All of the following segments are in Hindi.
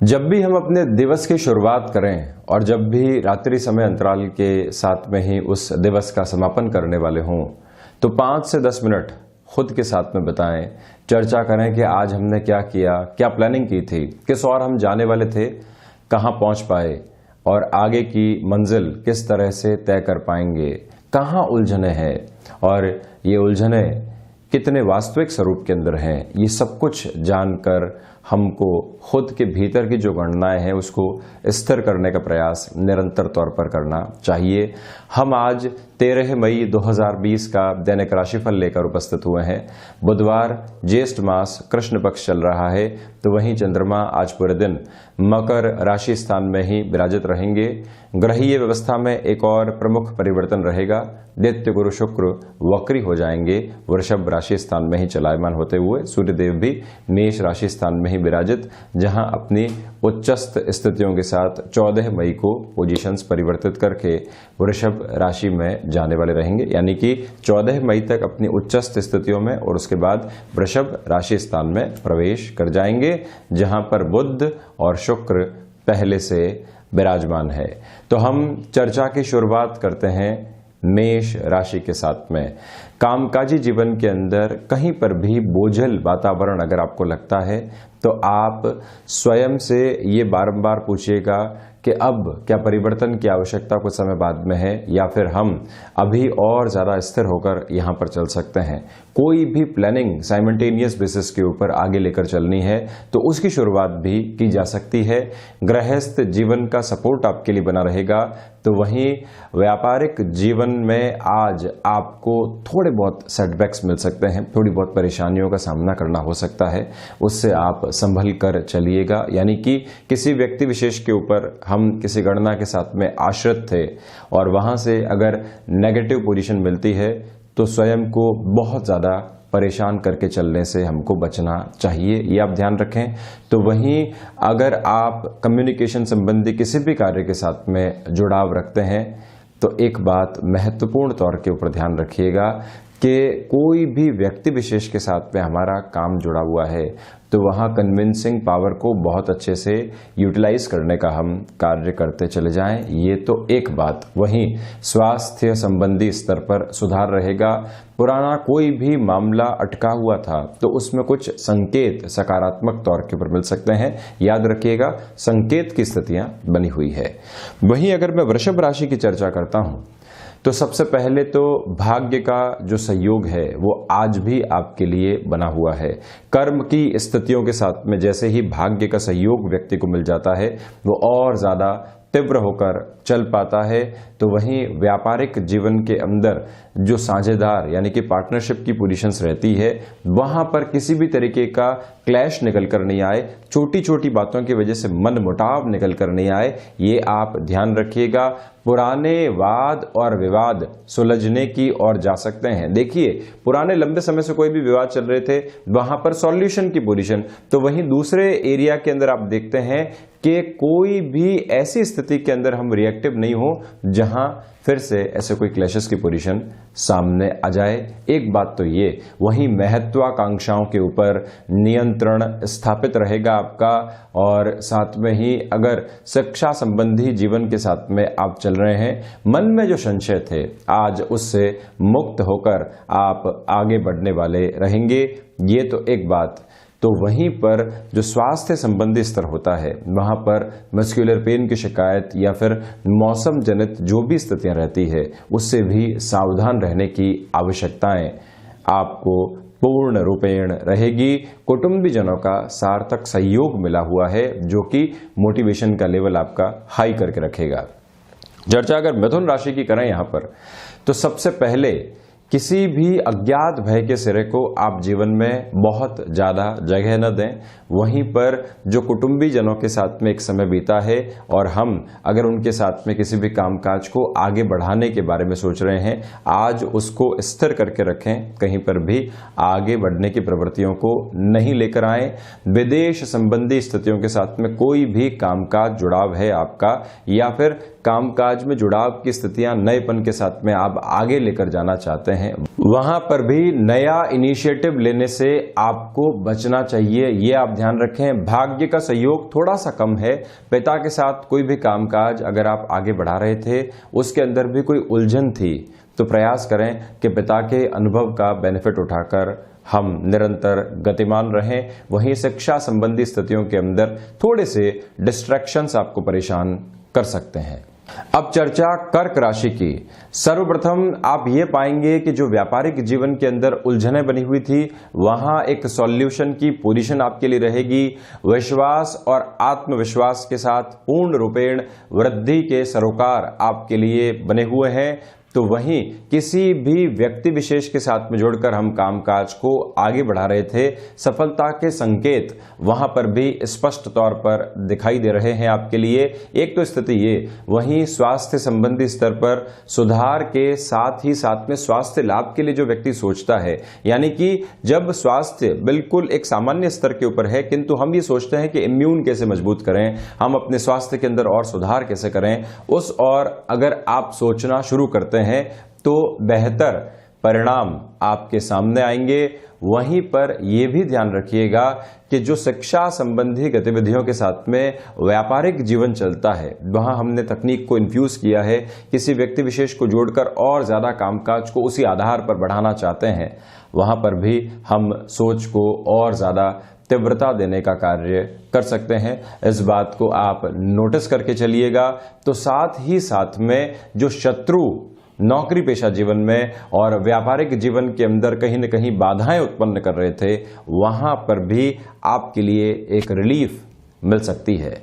जब भी हम अपने दिवस की शुरुआत करें और जब भी रात्रि समय अंतराल के साथ में ही उस दिवस का समापन करने वाले हों तो 5 से 10 मिनट खुद के साथ में बिताएं। चर्चा करें कि आज हमने क्या किया, क्या प्लानिंग की थी, किस और हम जाने वाले थे, कहां पहुंच पाए और आगे की मंजिल किस तरह से तय कर पाएंगे, कहां उलझने हैं और ये उलझने कितने वास्तविक स्वरूप के अंदर हैं। ये सब कुछ जानकर हमको खुद के भीतर की जो गणनाएं हैं उसको स्थिर करने का प्रयास निरंतर तौर पर करना चाहिए। हम आज 13 मई 2020 का दैनिक राशिफल लेकर उपस्थित हुए हैं। बुधवार, ज्येष्ठ मास, कृष्ण पक्ष चल रहा है, तो वहीं चंद्रमा आज पूरे दिन मकर राशि स्थान में ही विराजित रहेंगे। ग्रहीय व्यवस्था में एक और प्रमुख परिवर्तन रहेगा। दैत्य गुरु शुक्र वक्री हो जाएंगे, वृषभ राशि स्थान में ही चलायमान होते हुए। सूर्यदेव भी मेष राशि स्थान में ही विराजित, जहां अपनी उच्चस्थ स्थितियों के साथ 14 मई को पोजीशंस परिवर्तित करके वृषभ राशि में जाने वाले रहेंगे, यानी कि 14 मई तक अपनी उच्चस्थ स्थितियों में और उसके बाद वृषभ राशि स्थान में प्रवेश कर जाएंगे, जहां पर बुध और शुक्र पहले से विराजमान है। तो हम चर्चा की शुरुआत करते हैं मेष राशि के साथ में। कामकाजी जीवन के अंदर कहीं पर भी बोझल वातावरण अगर आपको लगता है तो आप स्वयं से ये बारंबार पूछिएगा कि अब क्या परिवर्तन की आवश्यकता कुछ समय बाद में है या फिर हम अभी और ज्यादा स्थिर होकर यहां पर चल सकते हैं। कोई भी प्लानिंग साइमल्टेनियस बेसिस के ऊपर आगे लेकर चलनी है तो उसकी शुरुआत भी की जा सकती है। गृहस्थ जीवन का सपोर्ट आपके लिए बना रहेगा, तो वहीं व्यापारिक जीवन में आज आपको थोड़े बहुत सेटबैक्स मिल सकते हैं, थोड़ी बहुत परेशानियों का सामना करना हो सकता है, उससे आप संभल कर चलिएगा। यानी कि किसी व्यक्ति विशेष के ऊपर हम किसी गणना के साथ में आश्रित थे और वहां से अगर नेगेटिव पोजीशन मिलती है तो स्वयं को बहुत ज्यादा परेशान करके चलने से हमको बचना चाहिए, ये आप ध्यान रखें। तो वहीं अगर आप कम्युनिकेशन संबंधी किसी भी कार्य के साथ में जुड़ाव रखते हैं तो एक बात महत्वपूर्ण तौर के ऊपर ध्यान रखिएगा कि कोई भी व्यक्ति विशेष के साथ में हमारा काम जुड़ा हुआ है तो वहां कन्विंसिंग पावर को बहुत अच्छे से यूटिलाइज करने का हम कार्य करते चले जाएं, ये तो एक बात। वहीं स्वास्थ्य संबंधी स्तर पर सुधार रहेगा। पुराना कोई भी मामला अटका हुआ था तो उसमें कुछ संकेत सकारात्मक तौर के ऊपर मिल सकते हैं, याद रखिएगा संकेत की स्थितियां बनी हुई है। वहीं अगर मैं वृषभ राशि की चर्चा करता हूं तो सबसे पहले तो भाग्य का जो सहयोग है वो आज भी आपके लिए बना हुआ है। कर्म की स्थितियों के साथ में जैसे ही भाग्य का सहयोग व्यक्ति को मिल जाता है वो और ज्यादा तीव्र होकर चल पाता है। तो वहीं व्यापारिक जीवन के अंदर जो साझेदार यानी कि पार्टनरशिप की पोजीशंस रहती है वहां पर किसी भी तरीके का क्लैश निकल कर नहीं आए, छोटी छोटी बातों की वजह से मन मुटाव निकल कर नहीं आए, ये आप ध्यान रखिएगा। पुराने वाद और विवाद सुलझने की ओर जा सकते हैं। देखिए पुराने लंबे समय से कोई भी विवाद चल रहे थे वहां पर सॉल्यूशन की पोजीशन, तो वहीं दूसरे एरिया के अंदर आप देखते हैं कि कोई भी ऐसी स्थिति के अंदर हम रिएक्टिव नहीं हो जहां फिर से ऐसे कोई क्लैशेस की पोजीशन सामने आ जाए। एक बात तो ये, वहीं महत्वाकांक्षाओं के ऊपर नियंत्रण स्थापित रहेगा आपका, और साथ में ही अगर शिक्षा संबंधी जीवन के साथ में आप चल रहे हैं, मन में जो संशय थे आज उससे मुक्त होकर आप आगे बढ़ने वाले रहेंगे, ये तो एक बात। तो वहीं पर जो स्वास्थ्य संबंधी स्तर होता है वहां पर मस्कुलर पेन की शिकायत या फिर मौसम जनित जो भी स्थितियां रहती है उससे भी सावधान रहने की आवश्यकताएं आपको पूर्ण रूपेण रहेगी। कुटुंबीजनों का सार्थक सहयोग मिला हुआ है जो कि मोटिवेशन का लेवल आपका हाई करके रखेगा। चर्चा अगर मिथुन राशि की करें यहां पर तो सबसे पहले किसी भी अज्ञात भय के सिरे को आप जीवन में बहुत ज्यादा जगह न दें। वहीं पर जो कुटुंबी जनों के साथ में एक समय बीता है और हम अगर उनके साथ में किसी भी कामकाज को आगे बढ़ाने के बारे में सोच रहे हैं, आज उसको स्थिर करके रखें, कहीं पर भी आगे बढ़ने की प्रवृत्तियों को नहीं लेकर आए। विदेश संबंधी स्थितियों के साथ में कोई भी कामकाज जुड़ाव है आपका या फिर कामकाज में जुड़ाव की स्थितियां नएपन के साथ में आप आगे लेकर जाना चाहते हैं, वहां पर भी नया इनिशिएटिव लेने से आपको बचना चाहिए, ये आप ध्यान रखें। भाग्य का सहयोग थोड़ा सा कम है। पिता के साथ कोई भी कामकाज अगर आप आगे बढ़ा रहे थे, उसके अंदर भी कोई उलझन थी, तो प्रयास करें कि पिता के अनुभव का बेनिफिट उठाकर हम निरंतर गतिमान रहें। वहीं शिक्षा संबंधी स्थितियों के अंदर थोड़े से डिस्ट्रैक्शंस आपको परेशान कर सकते हैं। अब चर्चा कर्क राशि की। सर्वप्रथम आप ये पाएंगे कि जो व्यापारिक जीवन के अंदर उलझनें बनी हुई थी, वहां एक सॉल्यूशन की पोजीशन आपके लिए रहेगी। विश्वास और आत्मविश्वास के साथ पूर्ण रूपेण वृद्धि के सरोकार आपके लिए बने हुए हैं। तो वहीं किसी भी व्यक्ति विशेष के साथ में जुड़कर हम कामकाज को आगे बढ़ा रहे थे, सफलता के संकेत वहां पर भी स्पष्ट तौर पर दिखाई दे रहे हैं आपके लिए। एक तो स्थिति ये, वहीं स्वास्थ्य संबंधी स्तर पर सुधार के साथ ही साथ में स्वास्थ्य लाभ के लिए जो व्यक्ति सोचता है, यानी कि जब स्वास्थ्य बिल्कुल एक सामान्य स्तर के ऊपर है, किंतु हम ये सोचते हैं कि इम्यून कैसे मजबूत करें, हम अपने स्वास्थ्य के अंदर और सुधार कैसे करें, उस और अगर आप सोचना शुरू करते हैं तो बेहतर परिणाम आपके सामने आएंगे। वहीं पर यह भी ध्यान रखिएगा कि जो शिक्षा संबंधी गतिविधियों के साथ में व्यापारिक जीवन चलता है, वहां हमने तकनीक को इन्फ्यूज किया है, किसी व्यक्ति विशेष को जोड़कर और ज्यादा कामकाज को उसी आधार पर बढ़ाना चाहते हैं, वहां पर भी हम सोच को और ज्यादा तीव्रता देने का कार्य कर सकते हैं। इस बात को आप नोटिस करके चलिएगा। तो साथ ही साथ में जो शत्रु नौकरी पेशा जीवन में और व्यापारिक जीवन के अंदर कहीं न कहीं बाधाएं उत्पन्न कर रहे थे, वहां पर भी आपके लिए एक रिलीफ मिल सकती है।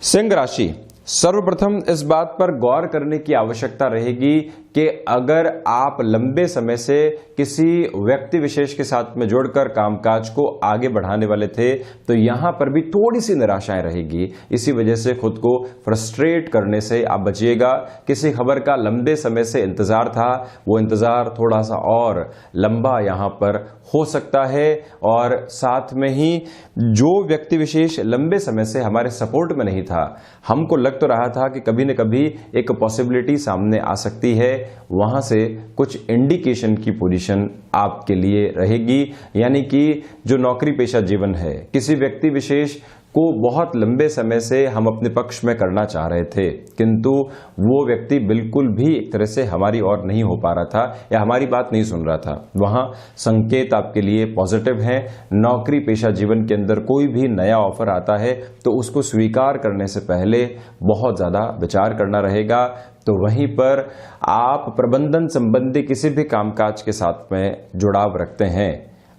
सिंह राशि, सर्वप्रथम इस बात पर गौर करने की आवश्यकता रहेगी कि अगर आप लंबे समय से किसी व्यक्ति विशेष के साथ में जुड़कर कामकाज को आगे बढ़ाने वाले थे, तो यहां पर भी थोड़ी सी निराशाएं रहेगी। इसी वजह से खुद को फ्रस्ट्रेट करने से आप बचिएगा। किसी खबर का लंबे समय से इंतजार था, वो इंतजार थोड़ा सा और लंबा यहां पर हो सकता है। और साथ में ही जो व्यक्ति विशेष लंबे समय से हमारे सपोर्ट में नहीं था, हमको लग तो रहा था कि कभी न कभी एक पॉसिबिलिटी सामने आ सकती है, वहां से कुछ इंडिकेशन की पोजीशन आपके लिए रहेगी। यानी कि जो नौकरी पेशा जीवन है, किसी व्यक्ति विशेष को बहुत लंबे समय से हम अपने पक्ष में करना चाह रहे थे, किंतु वो व्यक्ति बिल्कुल भी एक तरह से हमारी ओर नहीं हो पा रहा था या हमारी बात नहीं सुन रहा था। वहां संकेत आपके लिए पॉजिटिव हैं। नौकरी पेशा जीवन के अंदर कोई भी नया ऑफर आता है तो उसको स्वीकार करने से पहले बहुत ज्यादा विचार करना रहेगा। तो वहीं पर आप प्रबंधन संबंधी किसी भी कामकाज के साथ में जुड़ाव रखते हैं,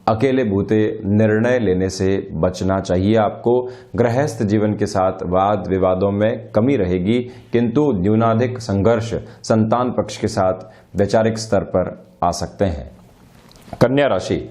अकेले बूते निर्णय लेने से बचना चाहिए आपको। गृहस्थ जीवन के साथ वाद विवादों में कमी रहेगी, किंतु न्यूनाधिक संघर्ष संतान पक्ष के साथ वैचारिक स्तर पर आ सकते हैं। कन्या राशि,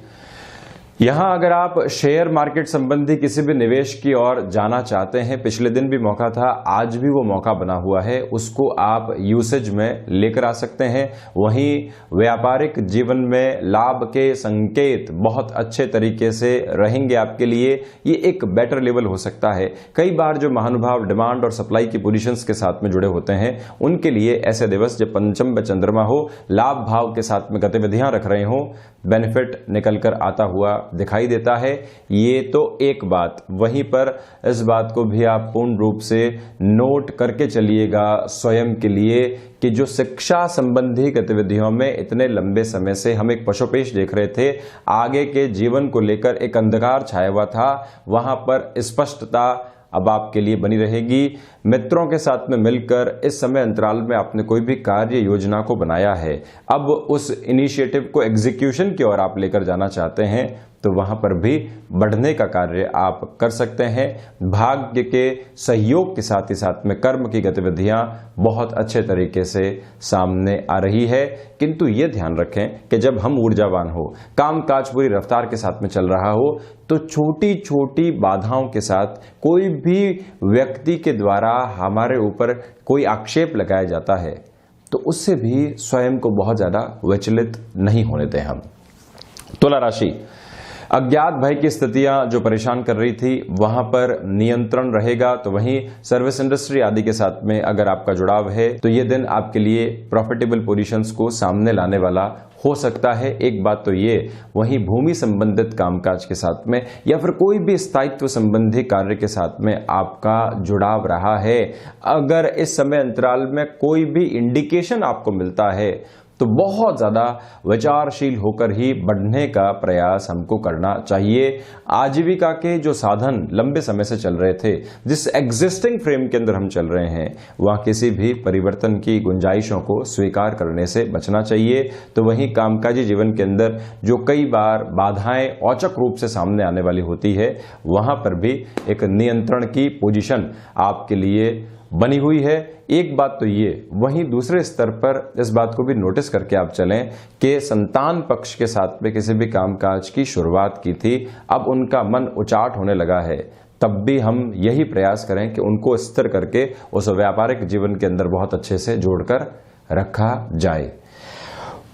यहां अगर आप शेयर मार्केट संबंधी किसी भी निवेश की ओर जाना चाहते हैं, पिछले दिन भी मौका था, आज भी वो मौका बना हुआ है, उसको आप यूसेज में लेकर आ सकते हैं। वहीं व्यापारिक जीवन में लाभ के संकेत बहुत अच्छे तरीके से रहेंगे आपके लिए। ये एक बेटर लेवल हो सकता है। कई बार जो महानुभाव डिमांड और सप्लाई की पोजीशंस के साथ में जुड़े होते हैं, उनके लिए ऐसे दिवस जब पंचम में चंद्रमा हो, लाभ भाव के साथ में गतिविधियां रख रहे हो, बेनिफिट निकलकर आता हुआ दिखाई देता है। ये तो एक बात। वहीं पर इस बात को भी आप पूर्ण रूप से नोट करके चलिएगा स्वयं के लिए कि जो शिक्षा संबंधी गतिविधियों में इतने लंबे समय से हम एक पशुपेश देख रहे थे, आगे के जीवन को लेकर एक अंधकार छाया हुआ था, वहां पर स्पष्टता अब आपके लिए बनी रहेगी। मित्रों के साथ में मिलकर इस समय अंतराल में आपने कोई भी कार्य योजना को बनाया है, अब उस इनिशिएटिव को एग्जीक्यूशन की ओर आप लेकर जाना चाहते हैं, तो वहां पर भी बढ़ने का कार्य आप कर सकते हैं। भाग्य के सहयोग के साथ ही साथ में कर्म की गतिविधियां बहुत अच्छे तरीके से सामने आ रही है। किंतु ये ध्यान रखें कि जब हम ऊर्जावान हो, कामकाज पूरी रफ्तार के साथ में चल रहा हो, तो छोटी छोटी बाधाओं के साथ कोई भी व्यक्ति के द्वारा हमारे ऊपर कोई आक्षेप लगाया जाता है, तो उससे भी स्वयं को बहुत ज्यादा विचलित नहीं होने दें हम। तुला राशि, अज्ञात भय की स्थितियां जो परेशान कर रही थी वहां पर नियंत्रण रहेगा। तो वहीं सर्विस इंडस्ट्री आदि के साथ में अगर आपका जुड़ाव है तो ये दिन आपके लिए प्रॉफिटेबल पोजीशंस को सामने लाने वाला हो सकता है। एक बात तो ये, वहीं भूमि संबंधित कामकाज के साथ में या फिर कोई भी स्थायित्व संबंधी कार्य के साथ में आपका जुड़ाव रहा है, अगर इस समय अंतराल में कोई भी इंडिकेशन आपको मिलता है तो बहुत ज्यादा विचारशील होकर ही बढ़ने का प्रयास हमको करना चाहिए। आजीविका के जो साधन लंबे समय से चल रहे थे, जिस एग्जिस्टिंग फ्रेम के अंदर हम चल रहे हैं, वहां किसी भी परिवर्तन की गुंजाइशों को स्वीकार करने से बचना चाहिए। तो वहीं कामकाजी जीवन के अंदर जो कई बार बाधाएं औचक रूप से सामने आने वाली होती है, वहां पर भी एक नियंत्रण की पोजीशन आपके लिए बनी हुई है। एक बात तो ये, वहीं दूसरे स्तर पर इस बात को भी नोटिस करके आप चलें कि संतान पक्ष के साथ में किसी भी कामकाज की शुरुआत की थी, अब उनका मन उचाट होने लगा है। तब भी हम यही प्रयास करें कि उनको स्थिर करके उस व्यापारिक जीवन के अंदर बहुत अच्छे से जोड़कर रखा जाए।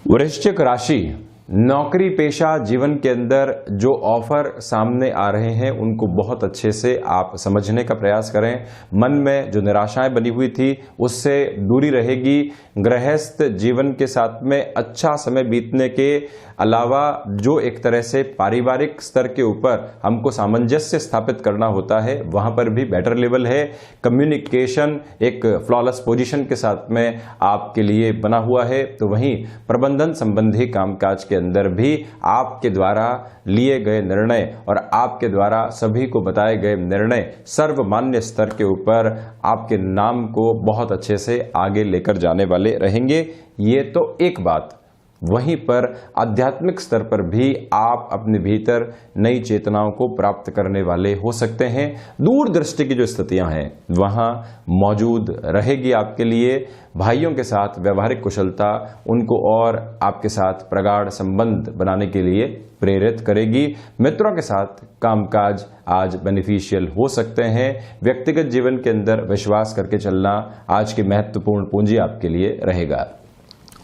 वृश्चिक राशि, नौकरी पेशा जीवन के अंदर जो ऑफर सामने आ रहे हैं उनको बहुत अच्छे से आप समझने का प्रयास करें। मन में जो निराशाएं बनी हुई थी उससे दूरी रहेगी। गृहस्थ जीवन के साथ में अच्छा समय बीतने के अलावा जो एक तरह से पारिवारिक स्तर के ऊपर हमको सामंजस्य स्थापित करना होता है, वहां पर भी बेटर लेवल है। कम्युनिकेशन एक फ्लॉलेस पोजीशन के साथ में आपके लिए बना हुआ है। तो वहीं प्रबंधन संबंधी कामकाज के अंदर भी आपके द्वारा लिए गए निर्णय और आपके द्वारा सभी को बताए गए निर्णय सर्वमान्य स्तर के ऊपर आपके नाम को बहुत अच्छे से आगे लेकर जाने वाले रहेंगे। ये तो एक बात। वहीं पर आध्यात्मिक स्तर पर भी आप अपने भीतर नई चेतनाओं को प्राप्त करने वाले हो सकते हैं। दूरदृष्टि की जो स्थितियां हैं वहां मौजूद रहेगी आपके लिए। भाइयों के साथ व्यवहारिक कुशलता उनको और आपके साथ प्रगाढ़ संबंध बनाने के लिए प्रेरित करेगी। मित्रों के साथ कामकाज आज बेनिफिशियल हो सकते हैं। व्यक्तिगत जीवन के अंदर विश्वास करके चलना आज की महत्वपूर्ण पूंजी आपके लिए रहेगा।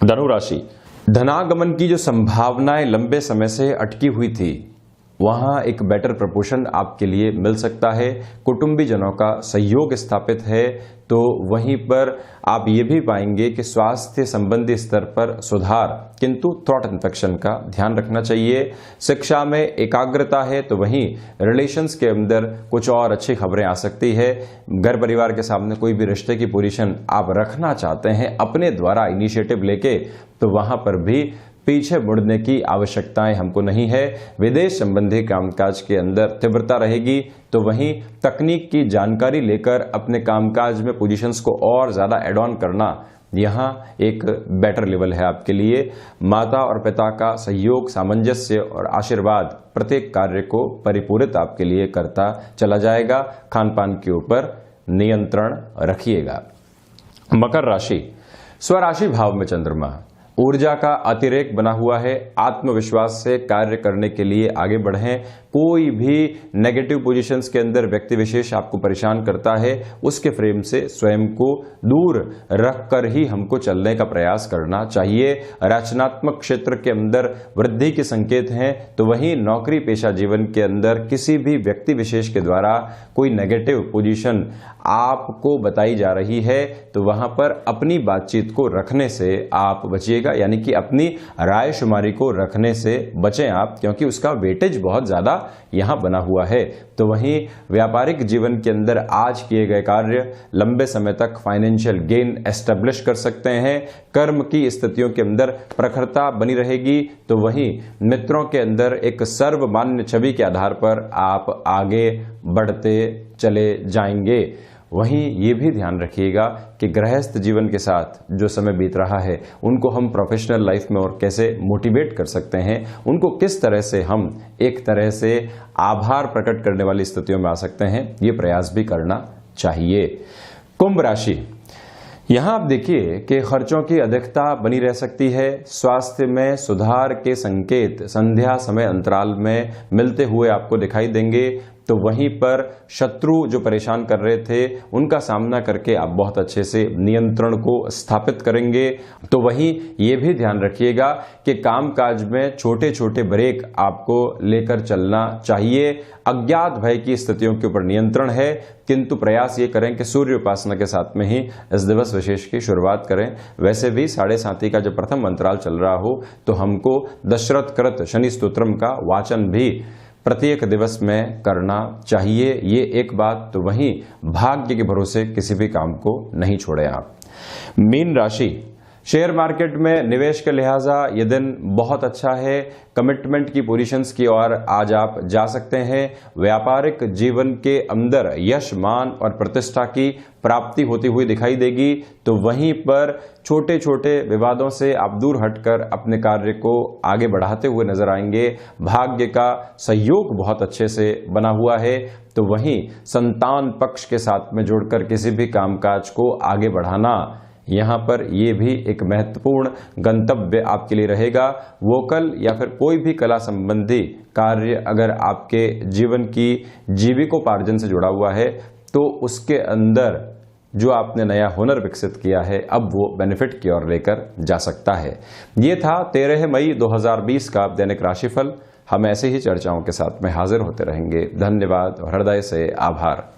धनु राशि, धनागमन की जो संभावनाएं लंबे समय से अटकी हुई थी, वहां एक बेटर प्रपोर्शन आपके लिए मिल सकता है। कुटुंबीजनों का सहयोग स्थापित है। तो वहीं पर आप ये भी पाएंगे कि स्वास्थ्य संबंधी स्तर पर सुधार, किंतु थ्रॉट इन्फेक्शन का ध्यान रखना चाहिए। शिक्षा में एकाग्रता है। तो वहीं रिलेशंस के अंदर कुछ और अच्छी खबरें आ सकती है। घर परिवार के सामने कोई भी रिश्ते की पोजीशन आप रखना चाहते हैं अपने द्वारा इनिशिएटिव लेके, तो वहां पर भी पीछे मुड़ने की आवश्यकताएं हमको नहीं है। विदेश संबंधी कामकाज के अंदर तीव्रता रहेगी। तो वहीं तकनीक की जानकारी लेकर अपने कामकाज में पोजीशंस को और ज्यादा एड ऑन करना, यहां एक बेटर लेवल है आपके लिए। माता और पिता का सहयोग, सामंजस्य और आशीर्वाद प्रत्येक कार्य को परिपूरित आपके लिए करता चला जाएगा। खान पान के ऊपर नियंत्रण रखिएगा। मकर राशि, स्वराशि भाव में चंद्रमा ऊर्जा का अतिरेक बना हुआ है। आत्मविश्वास से कार्य करने के लिए आगे बढ़ें। कोई भी नेगेटिव पोजीशंस के अंदर व्यक्ति विशेष आपको परेशान करता है, उसके फ्रेम से स्वयं को दूर रखकर ही हमको चलने का प्रयास करना चाहिए। रचनात्मक क्षेत्र के अंदर वृद्धि के संकेत हैं। तो वहीं नौकरी पेशा जीवन के अंदर किसी भी व्यक्ति विशेष के द्वारा कोई नेगेटिव पोजीशन आपको बताई जा रही है, तो वहां पर अपनी बातचीत को रखने से आप बचिएगा, यानी कि अपनी राय शुमारी को रखने से बचें आप, क्योंकि उसका वेटेज बहुत ज्यादा यहां बना हुआ है। तो वहीं व्यापारिक जीवन के अंदर आज किए गए कार्य लंबे समय तक फाइनेंशियल गेन एस्टेब्लिश कर सकते हैं। कर्म की स्थितियों के अंदर प्रखरता बनी रहेगी। तो वहीं मित्रों के अंदर एक सर्वमान्य छवि के आधार पर आप आगे बढ़ते चले जाएंगे। वहीं ये भी ध्यान रखिएगा कि गृहस्थ जीवन के साथ जो समय बीत रहा है उनको हम प्रोफेशनल लाइफ में और कैसे मोटिवेट कर सकते हैं, उनको किस तरह से हम एक तरह से आभार प्रकट करने वाली स्थितियों में आ सकते हैं, ये प्रयास भी करना चाहिए। कुंभ राशि, यहां आप देखिए कि खर्चों की अधिकता बनी रह सकती है। स्वास्थ्य में सुधार के संकेत संध्या समय अंतराल में मिलते हुए आपको दिखाई देंगे। तो वहीं पर शत्रु जो परेशान कर रहे थे उनका सामना करके आप बहुत अच्छे से नियंत्रण को स्थापित करेंगे। तो वहीं ये भी ध्यान रखिएगा कि कामकाज में छोटे छोटे ब्रेक आपको लेकर चलना चाहिए। अज्ञात भय की स्थितियों के ऊपर नियंत्रण है, किंतु प्रयास ये करें कि सूर्य उपासना के साथ में ही इस दिवस विशेष की शुरुआत करें। वैसे भी 7:30 का जब प्रथम अंतराल चल रहा हो तो हमको दशरथ कृत शनि स्तोत्रम का वाचन भी प्रत्येक दिवस में करना चाहिए। ये एक बात। तो वहीं भाग्य के भरोसे किसी भी काम को नहीं छोड़े आप। मीन राशि, शेयर मार्केट में निवेश के लिहाजा यह दिन बहुत अच्छा है। कमिटमेंट की पोजीशंस की ओर आज आप जा सकते हैं। व्यापारिक जीवन के अंदर यश, मान और प्रतिष्ठा की प्राप्ति होती हुई दिखाई देगी। तो वहीं पर छोटे छोटे विवादों से आप दूर हटकर अपने कार्य को आगे बढ़ाते हुए नजर आएंगे। भाग्य का सहयोग बहुत अच्छे से बना हुआ है। तो वहीं संतान पक्ष के साथ में जोड़कर किसी भी कामकाज को आगे बढ़ाना, यहां पर यह भी एक महत्वपूर्ण गंतव्य आपके लिए रहेगा। वोकल या फिर कोई भी कला संबंधी कार्य अगर आपके जीवन की जीविकोपार्जन से जुड़ा हुआ है तो उसके अंदर जो आपने नया हुनर विकसित किया है अब वो बेनिफिट की ओर लेकर जा सकता है। ये था 13 मई 2020 का दैनिक राशिफल। हम ऐसे ही चर्चाओं के साथ में हाजिर होते रहेंगे। धन्यवाद और हृदय से आभार।